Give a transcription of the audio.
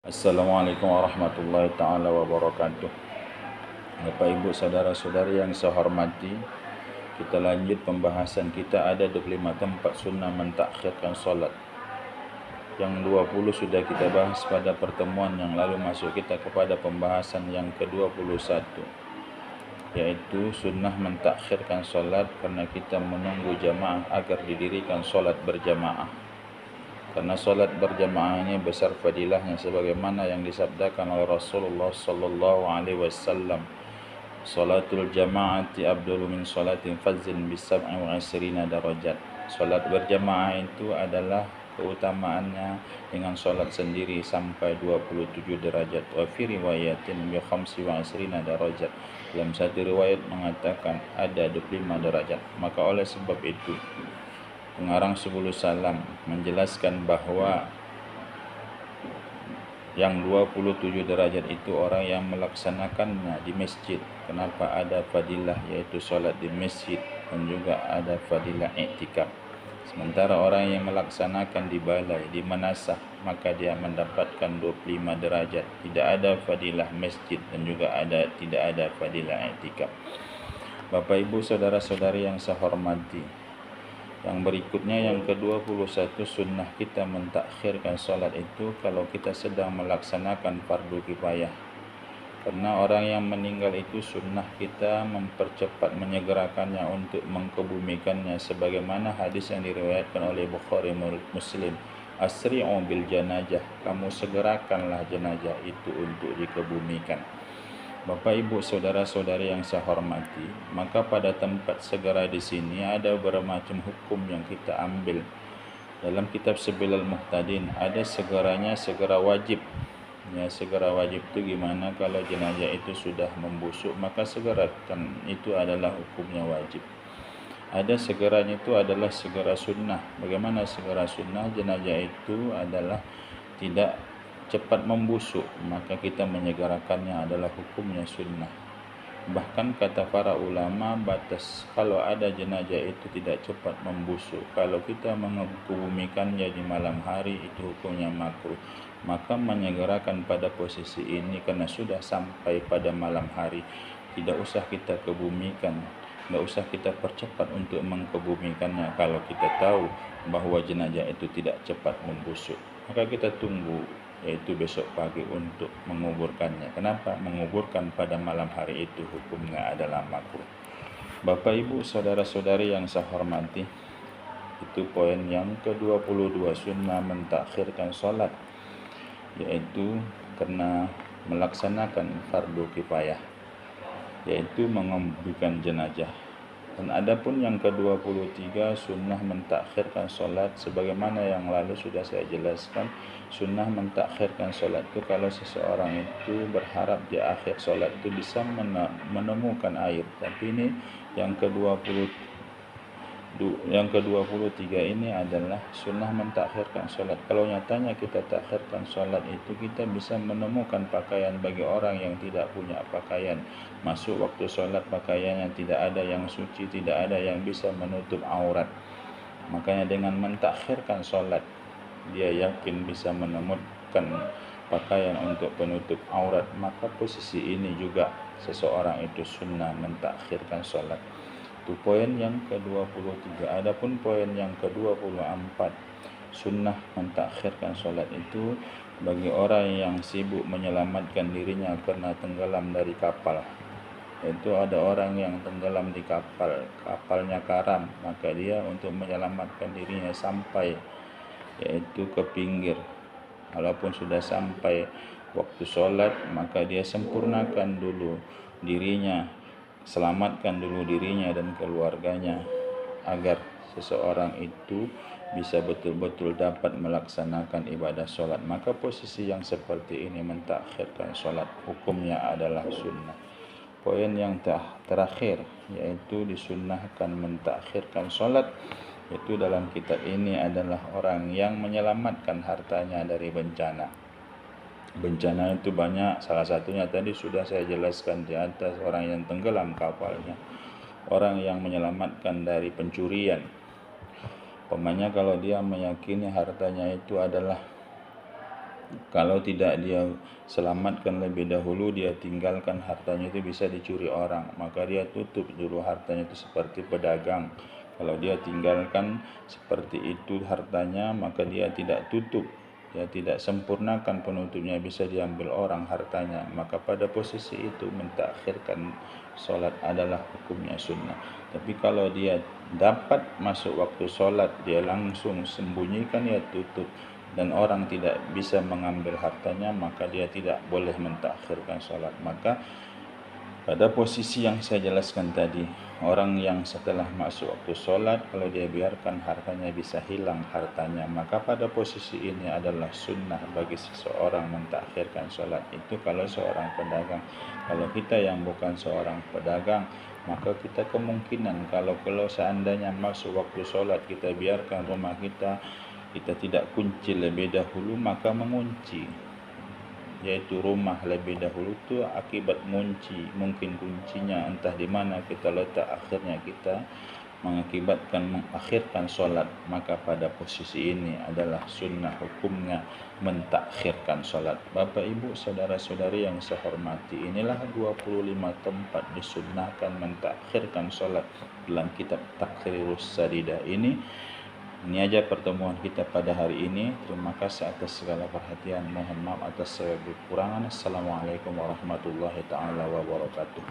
Assalamualaikum warahmatullahi taala wabarakatuh. Bapak Ibu saudara-saudari yang saya hormati, kita lanjut pembahasan kita. Ada 25 tempat sunnah mentakhirkan solat. Yang 20 sudah kita bahas pada pertemuan yang lalu. Masuk kita kepada pembahasan yang ke-21, yaitu sunnah mentakhirkan solat karena kita menunggu jamaah agar didirikan solat berjamaah. Karena solat berjamaah ini besar fadilahnya sebagaimana yang disabdakan oleh Rasulullah sallallahu alaihi wasallam, salatul jamaati abdulu min salatin fazin bisab'i wa asrina darajat. Solat berjamaah itu adalah keutamaannya dengan solat sendiri sampai 27 derajat. Wa fi riwayatin bi khamsi wa asrina darajat. Dalam satu riwayat mengatakan ada 25 derajat. Maka oleh sebab itu pengarang Subulus Salam menjelaskan bahwa yang 27 derajat itu orang yang melaksanakannya di masjid. Kenapa ada fadilah yaitu solat di masjid, dan juga ada fadilah iktikaf. Sementara orang yang melaksanakan di balai, di manasah, maka dia mendapatkan 25 derajat. Tidak ada fadilah masjid dan juga tidak ada fadilah iktikaf. Bapak Ibu saudara-saudari yang saya hormati, yang berikutnya yang ke-21 sunnah kita mentakhirkan solat itu kalau kita sedang melaksanakan fardu kifayah. Karena orang yang meninggal itu sunnah kita mempercepat menyegerakannya untuk mengkebumikannya, sebagaimana hadis yang diriwayatkan oleh Bukhari Muslim, asri'u bil janajah, kamu segerakanlah jenazah itu untuk dikebumikan. Bapak Ibu saudara-saudari yang saya hormati, maka pada tempat segera di sini ada bermacam hukum yang kita ambil. Dalam kitab Sabilul Muhtadin ada segera wajib. Ya, segera wajib itu gimana? Kalau jenazah itu sudah membusuk, maka segerakan, itu adalah hukumnya wajib. Ada segeranya itu adalah segera sunnah. Bagaimana segera sunnah? Jenazah itu adalah tidak cepat membusuk, maka kita menyegerakannya adalah hukumnya sunnah. Bahkan kata para ulama, batas kalau ada jenazah itu tidak cepat membusuk, kalau kita mengebumikannya di malam hari, itu hukumnya makruh. Maka menyegerakan pada posisi ini karena sudah sampai pada malam hari, tidak usah kita kebumikan, tidak usah kita percepat untuk mengkebumikannya. Kalau kita tahu bahwa jenazah itu tidak cepat membusuk, maka kita tunggu, yaitu besok pagi untuk menguburkannya. Kenapa? Menguburkan pada malam hari itu hukumnya adalah makruh. Bapak Ibu saudara-saudari yang saya hormati, itu poin yang ke-22 sunnah mentakhirkan solat, yaitu karena melaksanakan fardu kifayah, yaitu mengebumikan jenazah. Dan adapun yang ke-23 sunnah mentakhirkan solat, sebagaimana yang lalu sudah saya jelaskan, sunnah mentakhirkan solat itu kalau seseorang itu berharap di akhir solat itu bisa menemukan air. Tapi ini yang ke-23 ini adalah sunnah mentakhirkan solat. Kalau nyatanya kita takhirkan solat itu, kita bisa menemukan pakaian bagi orang yang tidak punya pakaian. Masuk waktu solat pakaiannya tidak ada yang suci, tidak ada yang bisa menutup aurat. Makanya dengan mentakhirkan solat, dia yakin bisa menemukan pakaian untuk penutup aurat. Maka posisi ini juga seseorang itu sunnah mentakhirkan solat. Itu poin yang ke-23. Adapun poin yang ke-24, sunnah mentakhirkan solat itu bagi orang yang sibuk menyelamatkan dirinya karena tenggelam dari kapal. Itu ada orang yang tenggelam di kapal, kapalnya karam, maka dia untuk menyelamatkan dirinya sampai yaitu ke pinggir. Walaupun sudah sampai waktu solat, maka dia sempurnakan dulu dirinya, selamatkan dulu dirinya dan keluarganya, agar seseorang itu bisa betul-betul dapat melaksanakan ibadah solat. Maka posisi yang seperti ini mentakhirkan solat, hukumnya adalah sunnah. Poin yang terakhir, yaitu disunnahkan mentakhirkan solat, itu dalam kitab ini adalah orang yang menyelamatkan hartanya dari bencana. Bencana itu banyak, salah satunya tadi sudah saya jelaskan di atas, orang yang tenggelam kapalnya, orang yang menyelamatkan dari pencurian. Umpamanya kalau dia meyakini hartanya itu adalah Kalau tidak dia selamatkan lebih dahulu, dia tinggalkan hartanya itu bisa dicuri orang, maka dia tutup dulu hartanya itu seperti pedagang. Kalau dia tinggalkan seperti itu hartanya, maka dia tidak tutup, dia tidak sempurnakan penutupnya, bisa diambil orang hartanya. Maka pada posisi itu mentakhirkan solat adalah hukumnya sunnah. Tapi kalau dia dapat masuk waktu solat, dia langsung sembunyikan, ya tutup, dan orang tidak bisa mengambil hartanya, maka dia tidak boleh mentakhirkan solat. Maka pada posisi yang saya jelaskan tadi, orang yang setelah masuk waktu solat, kalau dia biarkan hartanya bisa hilang hartanya, maka pada posisi ini adalah sunnah bagi seseorang mentakhirkan solat. Itu kalau seorang pedagang. Kalau kita yang bukan seorang pedagang, maka kita kemungkinan kalau seandainya masuk waktu solat, kita biarkan rumah kita tidak kunci lebih dahulu, maka mengunci, yaitu rumah lebih dahulu itu akibat kunci. Mungkin kuncinya entah di mana kita letak, akhirnya kita mengakibatkan mengakhirkan solat. Maka pada posisi ini adalah sunnah hukumnya mentakhirkan solat. Bapak ibu saudara-saudari yang saya hormati, inilah 25 tempat disunnahkan mentakhirkan solat dalam kitab Taqrirus Sadidah ini. Ini aja pertemuan kita pada hari ini. Terima kasih atas segala perhatian. Mohon maaf atas segala kekurangan. Assalamualaikum warahmatullahi taala wabarakatuh.